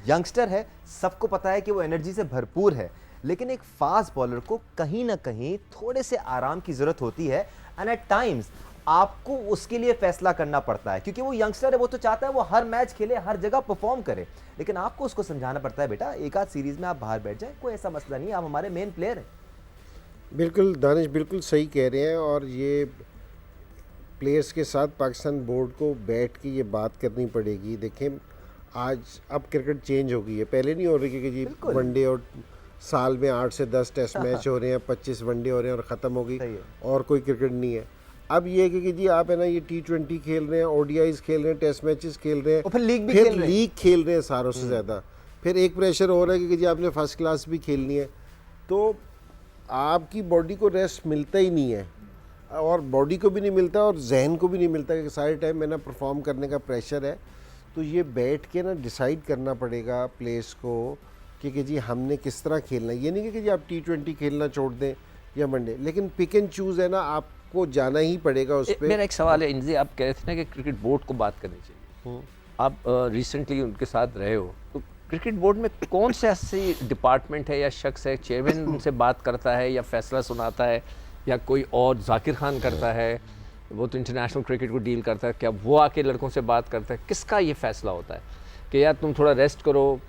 Youngster है, सबको पता है कि वो एनर्जी से भरपूर है, लेकिन एक फास्ट बॉलर को कहीं ना कहीं थोड़े से आराम की जरूरत होती है एंड एट टाइम्स आपको उसके लिए फैसला करना पड़ता है, क्योंकि वो यंगस्टर है, वो तो चाहता है वो हर मैच खेले, हर जगह परफॉर्म करे, लेकिन आपको उसको समझाना पड़ता है बेटा एक आध सीरीज में आप बाहर बैठ जाए, कोई ऐसा मसला नहीं, आप हमारे मेन प्लेयर हैं। बिल्कुल दानिश, बिल्कुल सही कह रहे हैं। और ये प्लेयर्स के साथ पाकिस्तान बोर्ड को बैठ के ये बात करनी पड़ेगी। देखें आज अब क्रिकेट चेंज हो गई है, पहले नहीं हो रही कि जी वनडे और साल में 8 से 10 टेस्ट मैच हो रहे हैं, 25 वनडे हो रहे हैं और ख़त्म हो गई और कोई क्रिकेट नहीं है। अब ये है कि जी आप है ना ये T20 खेल रहे हैं, ODIs खेल रहे हैं, टेस्ट मैचेस खेल रहे हैं, और फिर लीग भी खेल रहे हैं सारों से ज़्यादा। फिर एक प्रेशर हो रहा है कि जी आपने फर्स्ट क्लास भी खेलनी है, तो आपकी बॉडी को रेस्ट मिलता ही नहीं है, और बॉडी को भी नहीं मिलता और जहन को भी नहीं मिलता कि सारे टाइम में ना परफॉर्म करने का प्रेशर है। तो ये बैठ के ना डिसाइड करना पड़ेगा प्लेयर्स को कि जी हमने किस तरह खेलना है। ये नहीं कि जी आप T20 खेलना छोड़ दें या वनडे, लेकिन पिक एंड चूज़ है ना, आपको जाना ही पड़ेगा उस पर। मेरा एक सवाल है इंजी, आप कह रहे थे ना कि क्रिकेट बोर्ड को बात करनी चाहिए, आप रिसेंटली उनके साथ रहे हो, तो क्रिकेट बोर्ड में कौन से ऐसी डिपार्टमेंट है या शख्स है, चेयरमैन उनसे बात करता है या फैसला सुनाता है, या कोई और जाकिर खान करता है, वो तो इंटरनेशनल क्रिकेट को डील करता है, क्या वो आके लड़कों से बात करता है, किसका ये फैसला होता है कि यार तुम थोड़ा रेस्ट करो?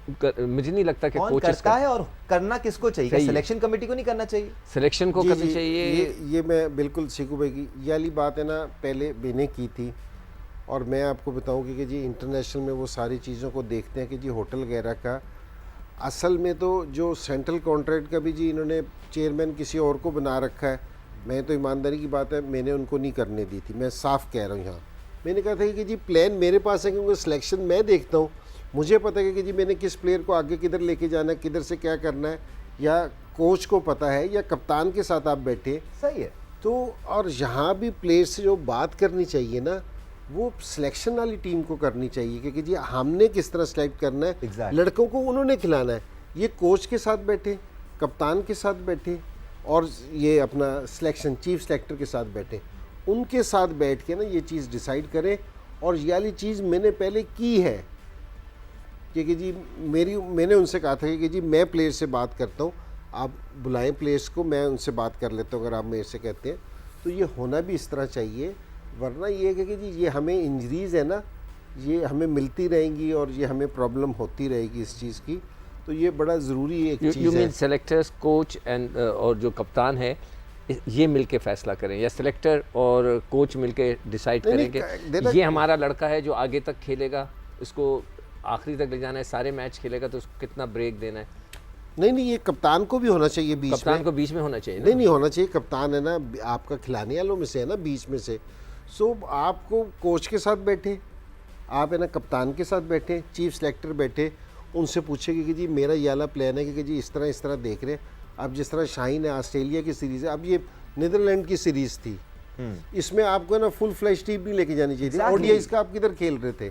मुझे नहीं लगता कि कोच करता है, और करना किसको चाहिए? सिलेक्शन कमेटी को नहीं करना चाहिए? सिलेक्शन को करनी चाहिए। ये मैं बिल्कुल सीखू भाई की ये वाली बात है ना, पहले मैंने की थी, और मैं आपको बताऊं कि जी इंटरनेशनल में वो सारी चीज़ों को देखते हैं कि जी होटल वगैरह का, असल में तो जो सेंट्रल कॉन्ट्रैक्ट का भी जी इन्होंने चेयरमैन किसी और को बना रखा है। मैं तो ईमानदारी की बात है, मैंने उनको नहीं करने दी थी, मैं साफ़ कह रहा हूँ यहाँ। मैंने कहा था कि जी प्लान मेरे पास है, क्योंकि सिलेक्शन मैं देखता हूँ, मुझे पता है कि जी मैंने किस प्लेयर को आगे किधर लेके जाना है, किधर से क्या करना है, या कोच को पता है, या कप्तान के साथ आप बैठे। सही है। तो और यहाँ भी प्लेयर से जो बात करनी चाहिए ना, वो सिलेक्शन वाली टीम को करनी चाहिए, क्योंकि जी हमने किस तरह सेलेक्ट करना है, लड़कों को उन्होंने खिलाना है। ये कोच के साथ बैठे, कप्तान के साथ बैठे, और ये अपना सिलेक्शन चीफ सेलेक्टर के साथ बैठे, उनके साथ बैठ के ना ये चीज़ डिसाइड करें। और ये वाली चीज़ मैंने पहले की है कि जी मैंने उनसे कहा था कि जी मैं प्लेयर से बात करता हूँ, आप बुलाएं प्लेयर्स को, मैं उनसे बात कर लेता हूँ अगर आप मेरे से कहते हैं। तो ये होना भी इस तरह चाहिए, वरना ये है कि जी ये हमें इंजरीज़ है ना, ये हमें मिलती रहेंगी और ये हमें प्रॉब्लम होती रहेगी इस चीज़ की। तो ये बड़ा ज़रूरी एक चीज़ है। You mean selectors, coach and और जो कप्तान है ये मिलके फैसला करें, या सेलेक्टर और कोच मिलके डिसाइड करें कि ये हमारा लड़का है जो आगे तक खेलेगा, इसको आखिरी तक ले जाना है, सारे मैच खेलेगा तो उसको कितना ब्रेक देना है? नहीं, ये कप्तान को भी होना चाहिए बीच में। कप्तान को बीच में होना चाहिए ना? नहीं होना चाहिए। कप्तान है ना आपका खिलाने वालों में से है ना, बीच में से। सो आपको कोच के साथ बैठे, आप है ना कप्तान के साथ बैठे, चीफ सेलेक्टर बैठे, उनसे पूछेगी कि जी मेरा ये वाला प्लान है कि जी इस तरह देख रहे हैं। अब जिस तरह शाहीन है, ऑस्ट्रेलिया की सीरीज़ है, अब ये नीदरलैंड की सीरीज़ थी, इसमें आपको ना फुल फ्लैश टीम नहीं लेके जानी चाहिए थी। ODIs का आप किधर खेल रहे थे,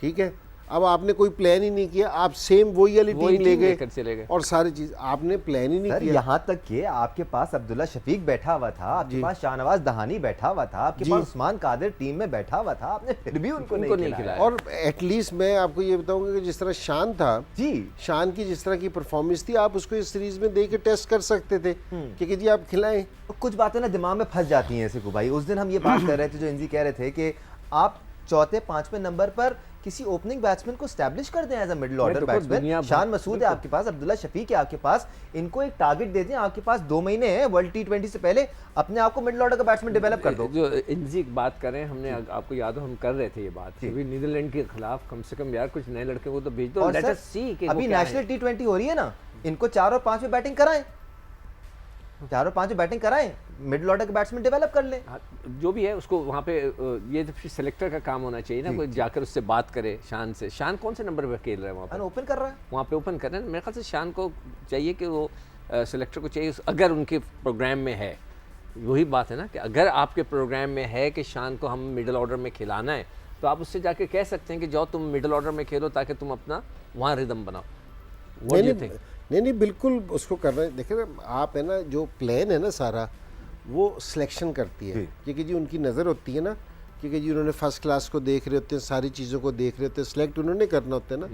ठीक है। अब आपने कोई प्लान ही नहीं किया, आप सेम वही वाली टीम ले गए और सारी चीज आपने प्लान ही नहीं किया। यहाँ तक कि आपके पास अब्दुल्ला शफीक बैठा हुआ था, आपके पास शाहनवाज दहानी बैठा हुआ था, आपके पास उस्मान कादिर टीम में बैठा हुआ था, आपने फिर भी उनको नहीं खिलाया। और एटलीस्ट मैं आपको ये बताऊंगा कि जिस तरह शान था जी, शान की जिस तरह की परफॉर्मेंस थी, आप उसको इस सीरीज में दे के टेस्ट कर सकते थे कि जी आप खिलाएं। कुछ बातें ना दिमाग में फंस जाती हैं सिकू भाई। उस दिन हम ये बात कर रहे थे, जो इंजी कह रहे थे कि आप चौथे पांचवें नंबर पर किसी ओपनिंग बैट्समैन को स्टैब्लिश कर दें as a middle order batsman. Shan Masood है आपके पास, अब्दुल्ला शफीक है आपके पास, इनको एक टारगेट दे दें। आपके पास 2 महीने हैं वर्ल्ड T20 से पहले, अपने आप को मिडिल ऑर्डर का बैट्समैन डेवलप कर दो। जो इंजी की बात कर रहे हैं, हमने आपको याद हो हम कर रहे थे ये बात, अभी नीदरलैंड के खिलाफ कम से कम यार कुछ नए लड़के को तो भेज दो। लेट अस सी कि अभी नेशनल T20 हो रही है ना, इनको 4 और 5 में बैटिंग कराएं, 4 और 5 में बैटिंग कराएं, मिडिल ऑर्डर के बैट्समैन डेवलप कर ले। जो भी है उसको वहाँ पे ये तो फिर सेलेक्टर का काम होना चाहिए ना, कोई जाकर उससे बात करे शान से। शान कौन से नंबर पे खेल रहा है वहाँ पे? ओपन कर रहा है, वहाँ पे ओपन कर रहे हैं। मेरे ख्याल से शान को चाहिए कि वो सेलेक्टर को चाहिए, अगर उनके प्रोग्राम में है, वही बात है ना कि अगर आपके प्रोग्राम में है कि शान को हम मिडिल ऑर्डर में खिलाना है, तो आप उससे जाके कह सकते हैं कि जाओ तुम मिडिल ऑर्डर में खेलो ताकि तुम अपना वहाँ रिदम बनाओ। नहीं बिल्कुल उसको करना है। देखिए आप है ना, जो प्लान है ना सारा, वो सिलेक्शन करती है, क्योंकि जी उनकी नज़र होती है ना, क्योंकि जी उन्होंने फर्स्ट क्लास को देख रहे होते हैं, सारी चीज़ों को देख रहे होते हैं, सिलेक्ट उन्होंने करना होता है ना।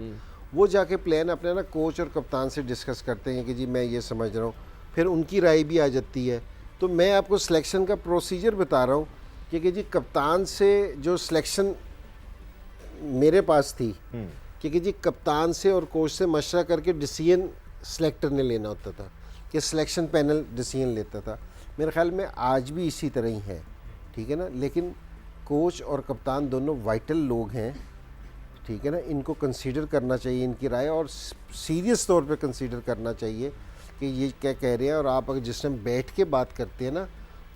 वो जाके प्लान अपने ना कोच और कप्तान से डिस्कस करते हैं कि जी मैं ये समझ रहा हूँ, फिर उनकी राय भी आ जाती है। तो मैं आपको सिलेक्शन का प्रोसीजर बता रहा हूँ कि जी कप्तान से जो सिलेक्शन मेरे पास थी कि जी कप्तान से और कोच से मशवरा करके डिसीजन सिलेक्टर ने लेना होता था, कि सिलेक्शन पैनल डिसीजन लेता था। मेरे ख्याल में आज भी इसी तरह ही है, ठीक है ना। लेकिन कोच और कप्तान दोनों वाइटल लोग हैं, ठीक है ना। इनको कंसीडर करना चाहिए, इनकी राय, और सीरियस तौर पे कंसीडर करना चाहिए कि ये क्या कह रहे हैं। और आप अगर जिस टाइम बैठ के बात करते हैं ना,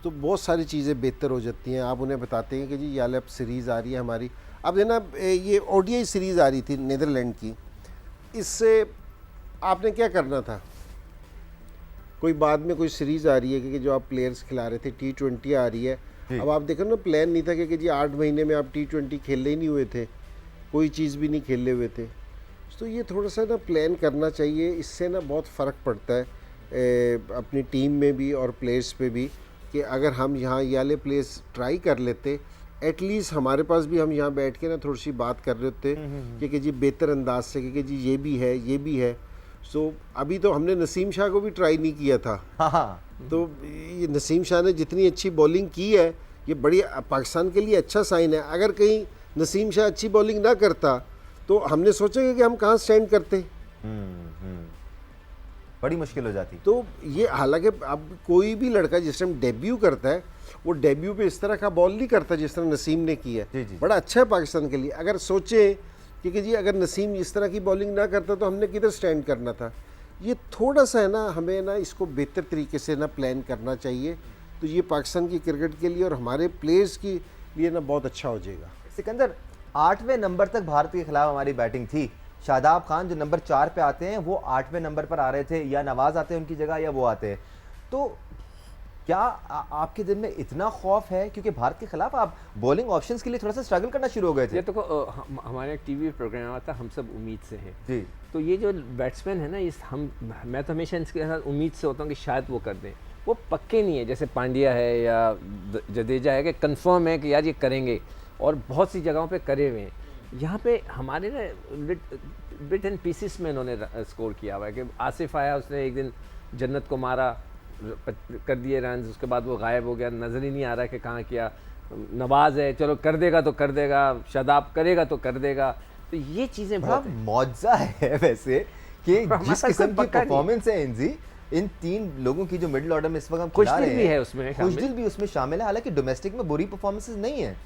तो बहुत सारी चीज़ें बेहतर हो जाती हैं। आप उन्हें बताते हैं कि जी ये अब सीरीज़ आ रही है हमारी, अब है ना ये ओडीआई सीरीज़ आ रही थी नीदरलैंड की, इससे आपने क्या करना था। कोई बाद में कोई सीरीज़ आ रही है कि जो आप प्लेयर्स खिला रहे थे, T20 आ रही है, अब आप देखो ना, प्लान नहीं था कि जी 8 महीने में आप T20 खेले ही नहीं हुए थे, कोई चीज़ भी नहीं खेले हुए थे। तो ये थोड़ा सा ना प्लान करना चाहिए, इससे ना बहुत फ़र्क पड़ता है अपनी टीम में भी और प्लेयर्स पे भी, कि अगर हम यहाँ ये वाले प्लेयर्स ट्राई कर लेते, एटलीस्ट हमारे पास भी हम यहाँ बैठ के ना थोड़ी सी बात कर रहे होते कि जी बेहतर अंदाज से कि जी ये भी है, ये भी है। सो अभी तो हमने नसीम शाह को भी ट्राई नहीं किया था। हाँ। तो ये नसीम शाह ने जितनी अच्छी बॉलिंग की है, ये बड़ी पाकिस्तान के लिए अच्छा साइन है। अगर कहीं नसीम शाह अच्छी बॉलिंग ना करता तो हमने सोचा कि हम कहाँ स्टैंड करते। बड़ी मुश्किल हो जाती। तो ये हालांकि अब कोई भी लड़का जिस टाइम डेब्यू करता है, वो डेब्यू पे इस तरह का बॉल नहीं करता जिस तरह नसीम ने किया है। बड़ा अच्छा है पाकिस्तान के लिए। अगर सोचे कि जी अगर नसीम इस तरह की बॉलिंग ना करता तो हमने किधर स्टैंड करना था। ये थोड़ा सा है ना, हमें ना इसको बेहतर तरीके से ना प्लान करना चाहिए, तो ये पाकिस्तान की क्रिकेट के लिए और हमारे प्लेयर्स के लिए ना बहुत अच्छा हो जाएगा। सिकंदर, 8वें नंबर तक भारत के खिलाफ हमारी बैटिंग थी। शादाब खान जो नंबर 4 पे आते हैं वो 8वें नंबर पर आ रहे थे, या नवाज आते हैं उनकी जगह या वो आते हैं। तो क्या आपके दिल में इतना खौफ है, क्योंकि भारत के खिलाफ आप बॉलिंग ऑप्शंस के लिए थोड़ा सा स्ट्रगल करना शुरू हो गए थे? ये तो हमारे टीवी प्रोग्राम आता हम सब उम्मीद से हैं जी। तो ये जो बैट्समैन है ना, मैं तो हमेशा इसके साथ उम्मीद से होता हूँ कि शायद वो कर दें। वो पक्के नहीं है, जैसे पांड्या है या जडेजा है कि कंफर्म है कि यार ये करेंगे, और बहुत सी जगहों पे करे हुए हैं। यहाँ पे हमारे ना बिट एंड पीसेस में इन्होंने स्कोर किया हुआ है कि आसिफ आया, उसने एक दिन जन्नत को मारा, कर दिए रन, उसके बाद वो गायब हो गया, नज़र ही नहीं आ रहा कि कहाँ किया। नवाज है, चलो कर देगा तो कर देगा, शादाब करेगा तो कर देगा। तो ये चीज़ें बहुत मौजा है वैसे कि जिस किस्म की परफॉर्मेंस है इन 3 लोगों की जो मिडिल ऑर्डर में इस वक्त हम खिला रहे हैं, भी है उसमें, खुशदिल भी उसमें शामिल है। हालांकि डोमेस्टिक में बुरी परफॉर्मेंसेस नहीं है।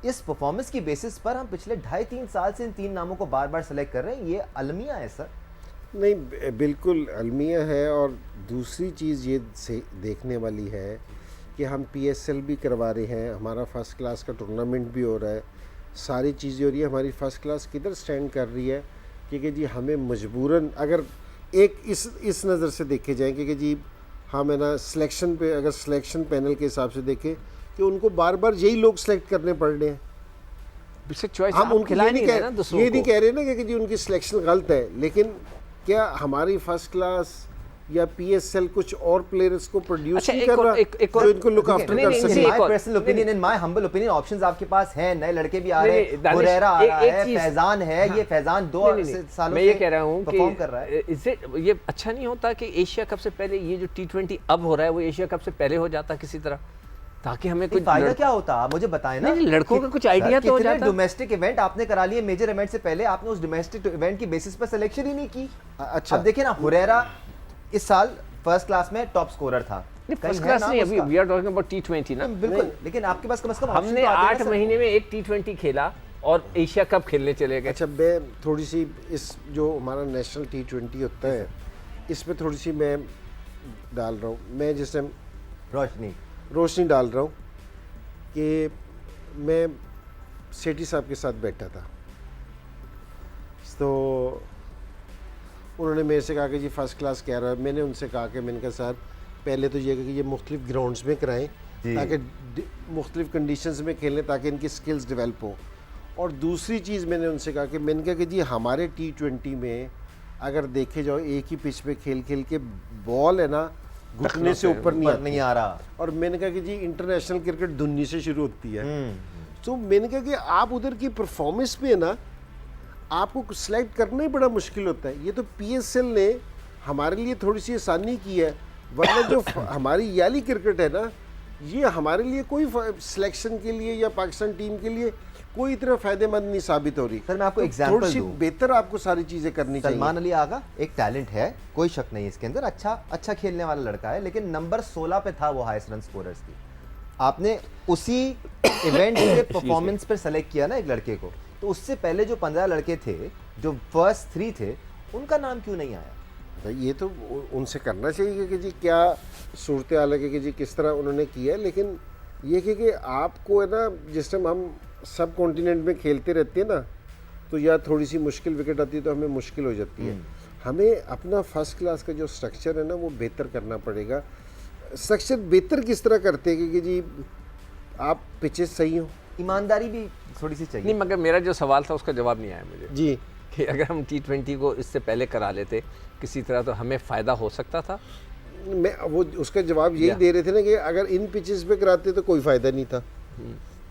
इस परफॉर्मेंस की बेसिस पर हम पिछले 2.5-3 साल से इन 3 नामों को बार बार सेलेक्ट कर रहे हैं। ये अलमिया है सर। नहीं, बिल्कुल अलमिया है। और दूसरी चीज़ ये से देखने वाली है कि हम PSL भी करवा रहे हैं, हमारा फ़र्स्ट क्लास का टूर्नामेंट भी हो रहा है, सारी चीज़ें हो रही है। हमारी फ़र्स्ट क्लास किधर स्टैंड कर रही है कि जी हमें मजबूरन, अगर एक इस नज़र से देखे जाए कि जी हम है ना सिलेक्शन पे, अगर सिलेक्शन पैनल के हिसाब से देखें कि उनको बार बार यही लोग सेलेक्ट करने पड़ रहे हैं। हम उनको ये नहीं कह रहे ना कि जी उनकी सिलेक्शन गलत है, लेकिन क्या हमारी फर्स्ट क्लास या PSL कुछ और प्लेयर्स को प्रोड्यूस नहीं कर रहा जो इनको लुक आफ्टर कर सके? My personal opinion, in my humble opinion, options आपके पास हैं, नए लड़के भी आ रहे हैं, हुरैरा आ रहा है, फैजान है। ये फैजान 2 सालों मैं ये कह रहा हूँ परफॉर्म कर रहा है। इससे ये अच्छा नहीं होता कि एशिया कप से पहले ये जो T20 अब हो रहा है वो एशिया कप से पहले हो जाता किसी तरह, ताकि हमें कुछ फायदा क्या होता? आप मुझे बताएं ना। नहीं, लड़कों का कुछ आइडिया तो हो जाता। डोमेस्टिक इवेंट आपने करा लिए, मेजर इवेंट से पहले आपने उस डोमेस्टिक इवेंट की बेसिस पर सिलेक्शन ही नहीं की। अच्छा, अब देखिए ना, हुरैरा इस साल फर्स्ट क्लास में टॉप स्कोरर था। फर्स्ट क्लास नहीं, अभी we are talking about T20 ना। बिल्कुल, लेकिन आपके पास कम से कम हमने 8 महीने में एक T20 खेला और एशिया कप खेलने चले गए। अच्छा, मैं थोड़ी सी इस जो हमारा नेशनल T20 होता है इस पर थोड़ी सी मैं डाल रहा हूँ, मैं जिस टाइम रोशनी डाल रहा हूँ कि मैं सेठी साहब के साथ बैठा था, तो उन्होंने मेरे से कहा कि जी फर्स्ट क्लास कह रहा है। मैंने उनसे कहा कि मैंने कहा सर पहले तो ये कि ये मुख्तलिफ ग्राउंड्स में कराएं ताकि मुख्तलिफ कंडीशंस में खेलें ताकि इनकी स्किल्स डेवलप हो। और दूसरी चीज़ मैंने उनसे कहा कि मैंने कहा कि जी हमारे T20 में अगर देखे जाओ एक ही पिच पे खेल के बॉल है ना घुटने से ऊपर नहीं आ रहा। और मैंने कहा कि जी इंटरनेशनल क्रिकेट दुनिया से शुरू होती है। तो मैंने कहा कि आप उधर की परफॉर्मेंस पे है ना, आपको सेलेक्ट करना ही बड़ा मुश्किल होता है। ये तो PSL ने हमारे लिए थोड़ी सी आसानी की है, वरना जो हमारी याली क्रिकेट है ना, ये हमारे लिए कोई सिलेक्शन के लिए या पाकिस्तान टीम के लिए कोई इतना फायदेमंद नहीं साबित हो रही। सर मैं आपको तो एग्जांपल थोड़ी सी दूं, बेहतर आपको सारी चीजें करनी चाहिए। सलमान अली आगा एक टैलेंट है, कोई शक नहीं इसके अंदर, अच्छा खेलने वाला लड़का है, लेकिन नंबर 16 पे था वो हाईएस्ट रन स्कोरर्स की। आपने उसी इवेंट के परफॉर्मेंस पर सेलेक्ट किया ना एक लड़के को, तो उससे पहले जो 15 लड़के थे जो फर्स्ट 3 थे, उनका नाम क्यों नहीं आया? ये तो उनसे करना चाहिए कि जी क्या सूरत हाल है कि जी किस तरह उन्होंने किया है। लेकिन ये कि आपको है ना, जिस टाइम हम सब कॉन्टिनेंट में खेलते रहते हैं ना, तो या थोड़ी सी मुश्किल विकेट आती है तो हमें मुश्किल हो जाती है। हमें अपना फर्स्ट क्लास का जो स्ट्रक्चर है ना, वो बेहतर करना पड़ेगा। स्ट्रक्चर बेहतर किस तरह करते हैं कि जी आप पिचेस सही हो, ईमानदारी भी थोड़ी सी चाहिए। नहीं, मगर मेरा जो सवाल था उसका जवाब नहीं आया मुझे जी कि अगर हम T20 को इससे पहले करा लेते किसी तरह, तो हमें फ़ायदा हो सकता था। मैं वो उसका जवाब यही दे रहे थे ना कि अगर इन पिचेस पे कराते तो कोई फ़ायदा नहीं था,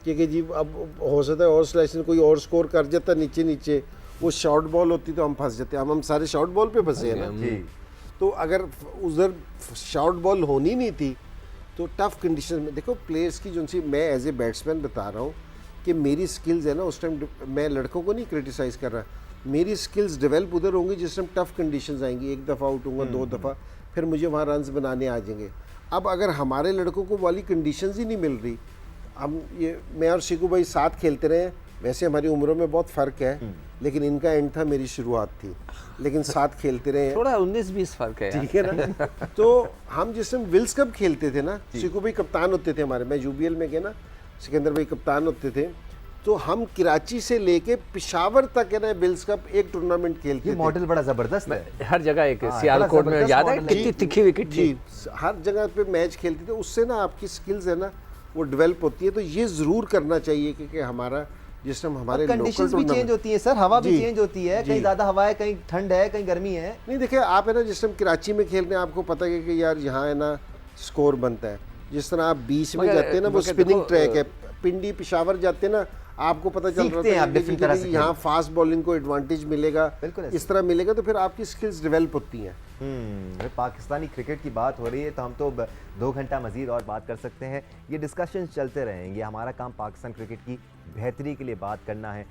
क्योंकि जी अब हो सकता है और सिलेक्शन कोई और स्कोर कर जाता नीचे नीचे, वो शॉर्ट बॉल होती तो हम फंस जाते। हम सारे शॉर्ट बॉल पे फंसे हैं ना जी। तो अगर उधर शॉर्ट बॉल होनी नहीं थी तो टफ कंडीशन में देखो प्लेयर्स की जो सी, मैं एज ए बैट्समैन बता रहा हूँ कि मेरी स्किल्स है ना, उस टाइम मैं लड़कों को नहीं क्रिटिसाइज़ कर रहा, मेरी स्किल्स डेवलप उधर होंगी जिस टाइम टफ कंडीशंस आएंगी। एक दफ़ा आउट होऊंगा, 2 दफ़ा, फिर मुझे वहाँ रन्स बनाने आ जाएंगे। अब अगर हमारे लड़कों को वाली कंडीशंस ही नहीं मिल रही, हम ये मैं और शिकू भाई साथ खेलते रहे, वैसे हमारी उम्रों में बहुत फ़र्क है, लेकिन इनका एंड था, मेरी शुरुआत थी, लेकिन साथ खेलते रहे हैं। थोड़ा 19-20 फ़र्क है यार। ठीक है ना। तो हम जिस टाइम विल्स कप खेलते थे ना, शिकू भाई कप्तान होते थे हमारे, मैं UBL में गया ना, सिकंदर भाई कप्तान होते थे, तो हम कराची से लेके पेशावर तक है ना विल्स कप एक टूर्नामेंट खेलते ये थे। मॉडल बड़ा जबरदस्त है। हर जगह एक हाँ, सियालकोट में बड़ा याद है जबरदस्त कितनी तिखी विकेट थी। जी, हर जगह पे मैच खेलते थे, उससे ना आपकी स्किल्स है ना वो डेवलप होती है। तो ये ज़रूर करना चाहिए कि हमारा जिस टाइम हमारे कंडीशंस लोकल भी चेंज होती है सर, हवा भी जी, चेंज होती है, जी। कहीं ज़्यादा हवा है, कहीं ठंड है, कहीं गर्मी है। नहीं देखिए आप है ना, जिस टाइम कराची में खेलते हैं आपको पता है कि यार यहाँ है ना स्कोर बनता है। जिस तरह आप बीच में मगर- जाते हैं ना, वो मगर स्पिनिंग देखो, ट्रैक है, पिंडी पेशावर जाते हैं ना, आपको पता चल सीखते रहा हैं आप है different तरह से यहाँ फास्ट बॉलिंग को एडवांटेज मिलेगा, बिल्कुल ऐसे। इस तरह मिलेगा, तो फिर आपकी स्किल्स डेवलप होती हैं। पाकिस्तानी क्रिकेट की बात हो रही है तो हम तो 2 घंटा मजीद और बात कर सकते हैं। ये डिस्कशन चलते रहेंगे। हमारा काम पाकिस्तान क्रिकेट की बेहतरी के लिए बात करना है,